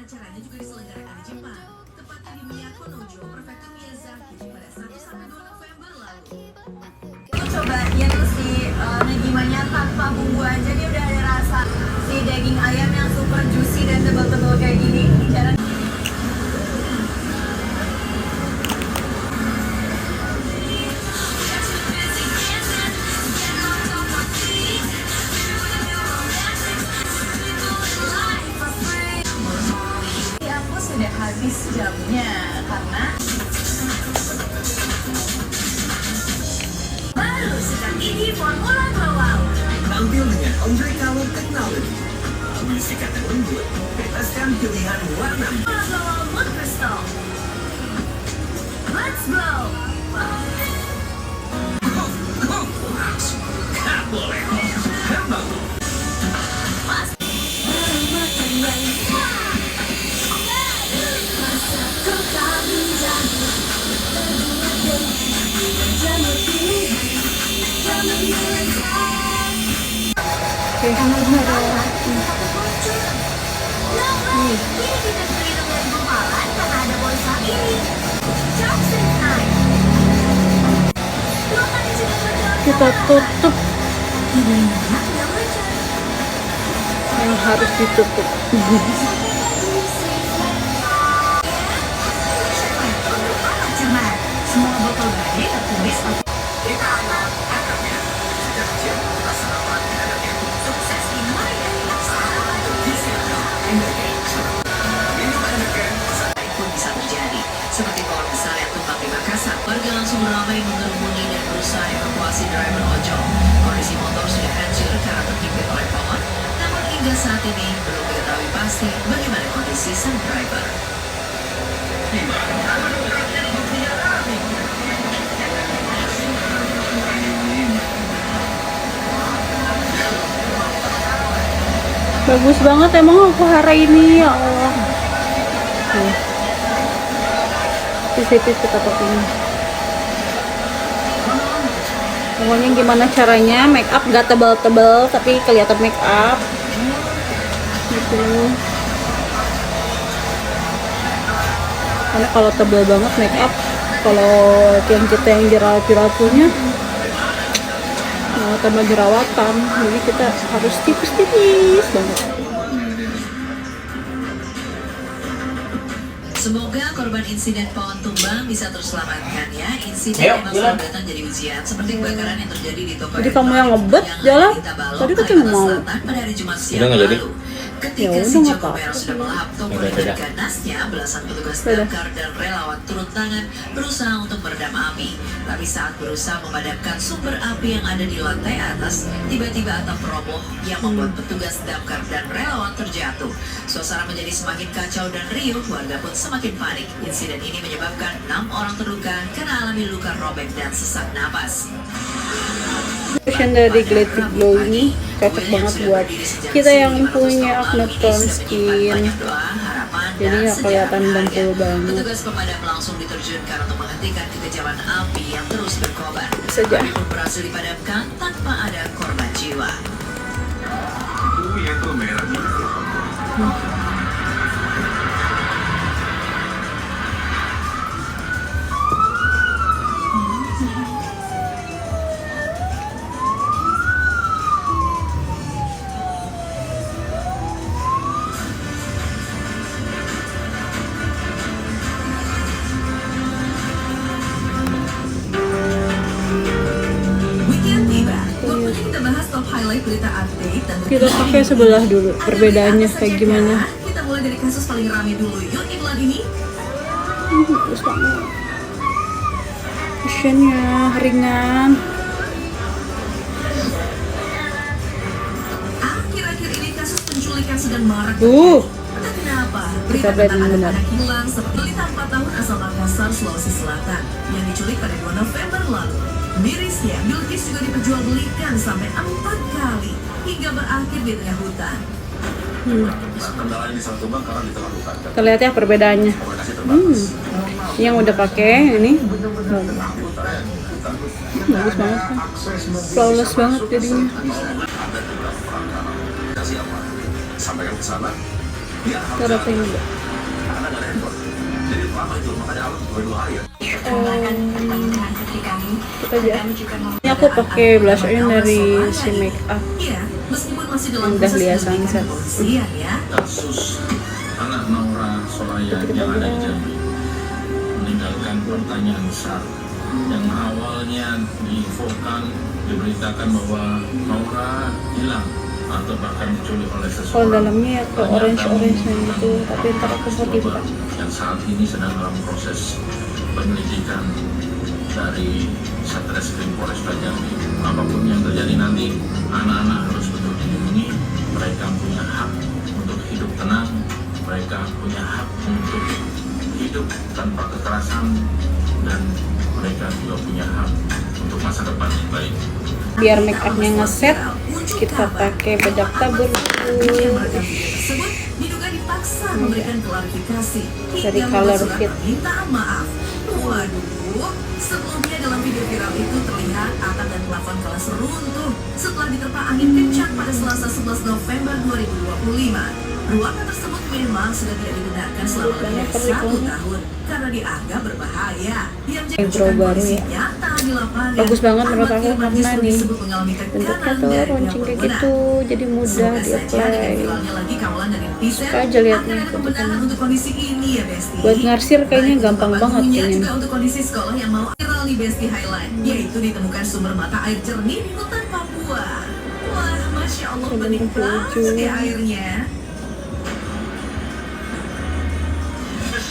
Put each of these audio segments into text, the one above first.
acaranya juga diselenggarakan di Jepang, tepatnya di Miyako-nojo, Prefektur Miyazaki pada 1-2 November lalu. Aku cobain si negimanya tanpa bumbu aja, dia udah ada rasa si daging ayam yang super juicy dan tebal-tebal kayak gini. Jarang. Sudah habis jamnya karena baru sedang ini Formula Global. Tampil dengan ombre color technology. Mengisi kata lembut, bebaskan pilihan warna. Formula Global Moon Crystal. Let's go. Boleh. Hebat. Kita tutup yang harus ditutup. Semua botol gede tertulis Anaknya sejak kecil rasa aman anaknya sukses di Maya. minum anaknya. Baik pun bisa terjadi, seperti pohon besar yang tumbang di Makassar. Warga langsung ramai mengerumuni dan berusaha evakuasi driver ojol. Kondisi motor sudah hancur karena terjepit oleh pohon. Namun hingga saat ini belum diketahui pasti bagaimana kondisi sang driver. Bagus banget emang aku hari ini, ya Allah. Tipis-tipis kita topping. Pokoknya gimana caranya make up gak tebal-tebal tapi kelihatan make up gitu. Karena kalau tebal banget make up, kalau yang kita yang jerawat-jerawat punya tambah jerawatan, jadi kita harus tipis-tipis banget. Semoga korban insiden pohon tumbang bisa terselamatkan ya. Insiden Ayo, memang jalan. selalu datang jadi ujian, seperti kebakaran yang terjadi di toko. Jadi kamu yang ngebet jalan? Tadi kan cuma mau. Pada hari Jumat siang Udah nggak jadi? lalu. Ya Ketika udah, si nggak Joko apa-apa. Merah sudah melahap toko Udah, dengan udah. ganasnya, belasan petugas Udah. damkar dan relawan turun tangan berusaha untuk meredam api. Tapi saat berusaha memadamkan sumber api yang ada di lantai atas, tiba-tiba atap roboh yang membuat petugas damkar dan relawan terjatuh. Suasana menjadi semakin kacau dan riuh, warga pun semakin panik. Insiden ini menyebabkan 6 orang terluka karena alami luka robek dan sesak napas. Fashion dari Glitter Glow ini cocok banget buat kita yang punya acne prone skin. Jadi nggak kelihatan dempul banget. Petugas pemadam langsung diterjunkan untuk menghentikan kekejaman api yang terus berkobar. Saja. Api pun berhasil dipadamkan tanpa ada korban jiwa. Yang tuh merah. Weekend tiba. Waktunya kita bahas top highlight berita update dan Kita pakai sebelah dulu, perbedaannya kayak gimana. Kita mulai dari kasus paling ramai dulu. Yuk, iklan ini. Terus banget. Fashionnya ringan. Akhir-akhir ini kasus penculikan sedang marak. Entah kenapa, berita Kita lihat tentang benar. anak hilang seperti balita 4 tahun asal Makassar, Sulawesi Selatan yang diculik pada 2 November lalu. Mirisnya, Bilqis juga diperjualbelikan sampai 4 kali hingga berakhir di tengah hutan. Kendalanya di Sang Tumbang karena diterlalukan. Kita lihat ya perbedaannya. Komunikasi terbatas. Yang udah pakai ini bagus banget kan, flawless banget jadinya. Ada juga perangkat. Kasih apa? Sampaikan ke sana. Biar harus Cara tembak. karena nggak ada handphone. Jadi lama itu makanya aku 2 hari ya. Kita aja. Ini aku pakai blushernya dari si Make Up. Iya, meskipun masih dalam Indah proses Lia penyelidikan Sunset. kepolisian ya. Kasus anak Naura Soraya yang ada di Jambi meninggalkan pertanyaan besar yang awalnya diinfokan diberitakan bahwa Naura hilang atau bahkan diculik oleh Kalau seseorang. dalamnya ke orange-orange gitu, tapi ntar aku mau timpa. Yang saat ini sedang dalam proses penyelidikan dari Satreskrim Polresta Jambi. Apapun yang terjadi nanti, anak-anak harus betul dilindungi. Mereka punya hak untuk hidup tenang. Mereka punya hak untuk hidup tanpa kekerasan, dan mereka juga punya hak untuk masa depan yang baik. Biar make upnya ngeset, kita pakai bedak tabur. Yang merekam video tersebut diduga dipaksa memberikan klarifikasi Dari hingga Color membuat surat Fit. permintaan maaf. Waduh, sebelumnya dalam video viral itu terlihat atap dan plafon kelas runtuh setelah diterpa angin kencang pada Selasa 11 November 2025. Ruangan tersebut memang sudah tidak digunakan selama lebih dari 1 tahun karena dianggap berbahaya. Yang Eyebrow baru ya. nyata di lapangan. Bagus banget menurut Ahmad aku Firman karena justru nih disebut mengalami bentuknya tekanan tuh dari runcing kayak pihak gitu, jadi mudah Semoga saja dengan di-apply. viralnya lagi kawalan dari netizen Suka aja liatnya akan ada pembenahan untuk kondisi ini ya Besti. Buat ngarsir kayaknya Baik, gampang untuk banget bangunnya kayaknya. juga untuk kondisi sekolah yang mau viral di Besti Highlight, yaitu ditemukan sumber mata air jernih di hutan Papua. Wah, Masya Allah, Udah bening banget lucu. ya airnya.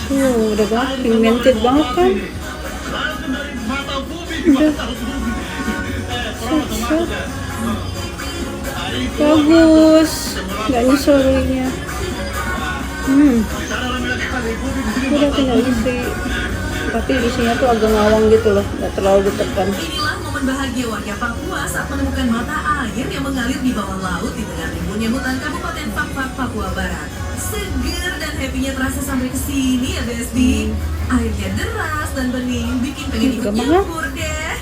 Udah banget, pigmented banget kan. Udah. Set. Bagus, nggak nyesel belinya. Udah tinggal isi, tapi isinya tuh agak ngawang gitu loh, nggak terlalu ditekan. Inilah momen bahagia warga Papua saat menemukan mata air yang mengalir di bawah laut di tengah rimbunnya hutan Kabupaten Fakfak, Papua Barat. Seger dan happy-nya terasa sampai ke sini ya Besti. Airnya deras dan bening, bikin pengen ikut Gampang, nyebur deh.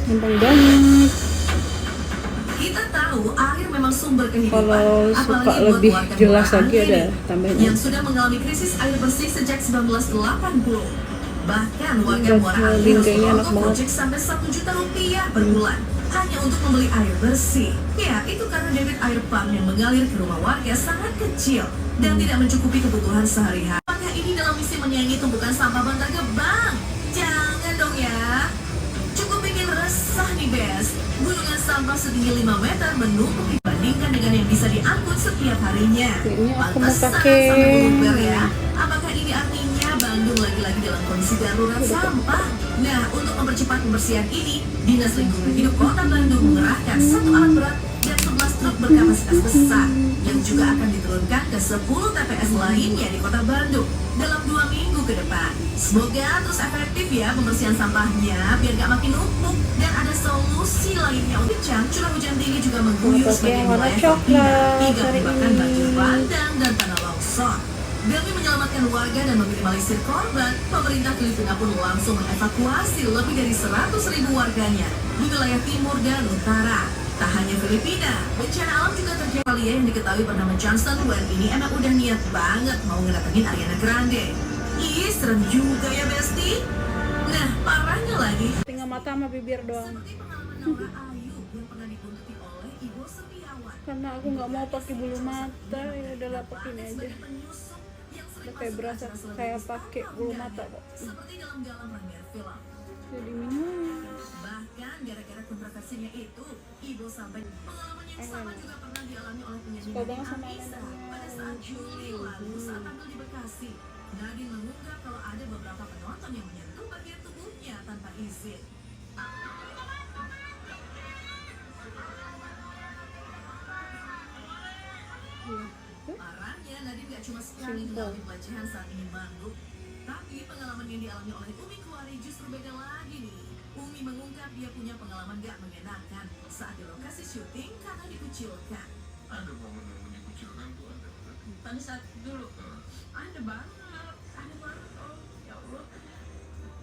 Gampang banget. Kita tahu air memang sumber kehidupan. Kalau suka apalagi buat lebih warga jelas murahan lagi ada ini tambahnya. yang sudah mengalami krisis air bersih sejak 1980. Bahkan warga Udah, Muara Angin kayaknya harus enak merogoh banget. proyek sampai 1 juta rupiah per bulan hanya untuk membeli air bersih. Ya, itu karena debit air pump yang mengalir ke rumah warga sangat kecil dan tidak mencukupi kebutuhan sehari-hari. Apakah ini dalam misi menyaingi tumpukan sampah Bantar Gebang? Jangan dong ya. Cukup bikin resah nih Bes. Gunungan sampah setinggi 5 meter menumpuk dibandingkan dengan yang bisa diangkut setiap harinya. Kayaknya aku mau Pantesan pakai sampai meluber ya. Apakah ini artinya Bandung lagi-lagi dalam kondisi darurat sampah? Nah, untuk mempercepat pembersihan ini, Dinas Lingkungan Hidup Kota Bandung mengerahkan 1 alat berat dan 11 truk berkapasitas besar yang juga akan diturunkan ke 10 TPS lainnya di Kota Bandung dalam 2 minggu ke depan. Semoga terus efektif ya pembersihan sampahnya biar gak makin numpuk dan ada solusi lainnya. Kencang curah hujan tinggi juga mengguyur Pakai sebagian warna wilayah coklat Filipina hingga hari menyebabkan ini. banjir bandang dan tanah longsor. Demi menyelamatkan warga dan meminimalisir korban, pemerintah Filipina pun langsung mengevakuasi lebih dari 100.000 warganya di wilayah timur dan utara. Tak hanya Filipina, bencana alam juga terjadi. Australia yang diketahui bernama Johnson Wen ini emang udah niat banget mau ngedatengin Ariana Grande. Ih, serem juga ya Besti. Nah, parahnya lagi, Tinggal mata sama bibir doang. seperti pengalaman Naura Ayu yang pernah dibuntuti oleh Ibu Setiawan. Karena aku nggak mau pakai bulu mata, ya udahlah pakai ini aja. Udah kayak berasa kayak pakai bulu mata kok. Seperti dalam galang premier film. Jadi minus. Bahkan gara-gara kontroversinya itu, Ibu sampai pengalaman yang sama juga pernah dialami oleh penyanyi Suka banget sama Anissa Anissa. pada saat Juli lalu saat tampil di Bekasi. Nadine mengungkap kalau ada beberapa penonton yang menyentuh bagian tubuhnya tanpa izin. Parahnya, Nadine gak cuma sekali mengalami pelecehan saat ingin manggung, tapi pengalaman yang dialami oleh Umi Kuari justru beda lagi nih. Umi mengungkap dia punya pengalaman gak mengenakan saat di lokasi syuting karena dikucilkan. Ada momen yang dikucilkan tuh ada. Pada saat dulu, ada banget, oh ya Allah.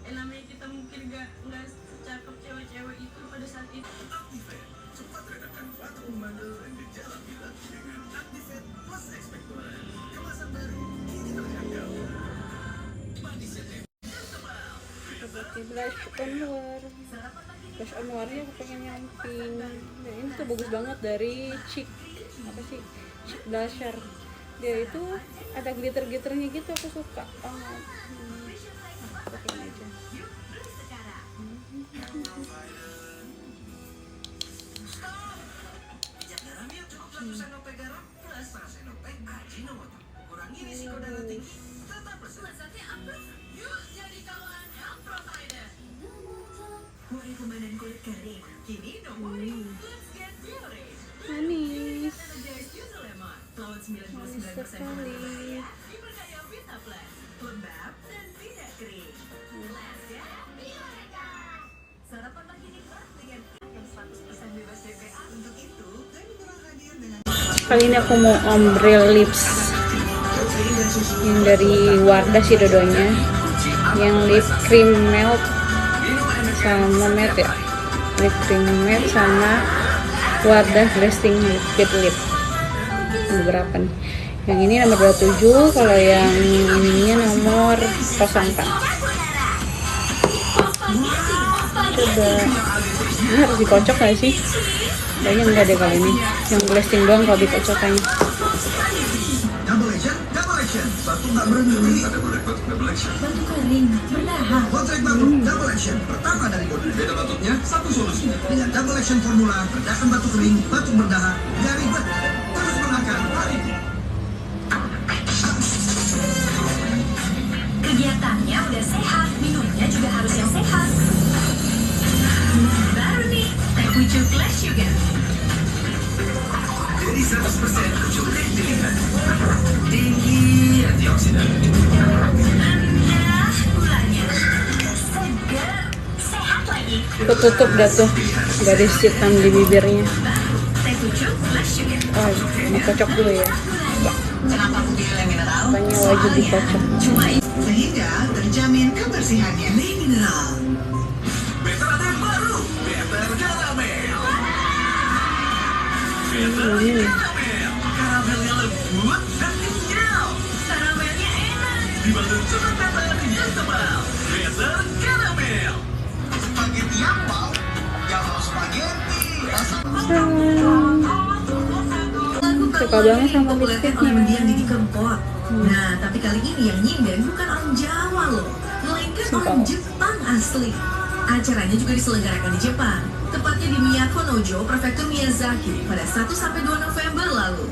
Namanya kita mungkin gak secakep cewek-cewek itu pada saat itu. Activate, cepat redakan waktu membandel dan gejala pilek dengan Activate Plus Expectorant. Kemasan pakai blush on luar. Blush on luarnya aku pengen yang pink. Nah, ini tuh bagus banget dari Chic, apa sih, Chic Blusher. Dia itu ada glitter-glitternya gitu, aku suka banget. Pakai aja. Minyak garam yuk, cukup 1 sendok teh garam plus parasenope Ajinomoto. Kurangi risiko darah tinggi, tetap lezat. Lezatnya apa? Yuk jadi kawan Health Provider. Mori pembadan kulit kering, kini no more. Let's get beauty. Manis. Energize Beauty Lemon. Lawan 99% Sekali. Diperkaya Vitaplex. lembab dan tidak kering. Let's get beauty. Sarapan pagi nikmat dengan yang 100% bebas BPA. Untuk itu, kami telah hadir dengan Kali ini aku mau ombre lips yang dari Wardah sih dodonya, yang lip cream melt sama matte ya, lip cream matte sama Wardah lasting liquid lip. Beberapa nih, yang ini nomor 27, kalau yang ininya nomor 04. Coba, ini harus dikocok gak sih? Kayaknya enggak deh kali ini, yang lasting doang kalau dikocokannya. Double action, batu nggak berhenti. Ada double action. Batu kering, bertahan. Kontrak baru, double action. Pertama dari Gold. Beda batutnya, satu solusinya. Dengan double action formula, redakan batu kering, batu berdahan, gak ribet. Terus gunakan hari ini. Kegiatannya udah sehat, minumnya juga harus yang sehat. Baru nih, teh pucuk Clash Sugar. Jadi 100% kecuali pilihan. Tinggi antioksidan. Rendah gulanya. Segar, sehat lagi. Aku tutup dah tuh garis hitam di bibirnya. Baru, teh pucuk Clash Sugar. Oh, mau kocok dulu ya. Kenapa aku pilih mineral? Makanya wajib dikocok. Cuma Sehingga terjamin kebersihannya. Le Mineral. Better ada yang baru. Better Caramel. Karamelnya lembut dan kenyal. karamelnya enak. Dibangun coklat better yang tebal. Better Caramel. Spaghetti yang wow. Yang mau spaghetti. Suka banget sama lipstiknya. Mendiang Didi Kempot. Nah, tapi kali ini yang nyindan bukan orang Jawa loh, melainkan orang Jepang asli. Acaranya juga diselenggarakan di Jepang, tepatnya di Miyako Nojo, Prefektur Miyazaki pada 1-2 November lalu.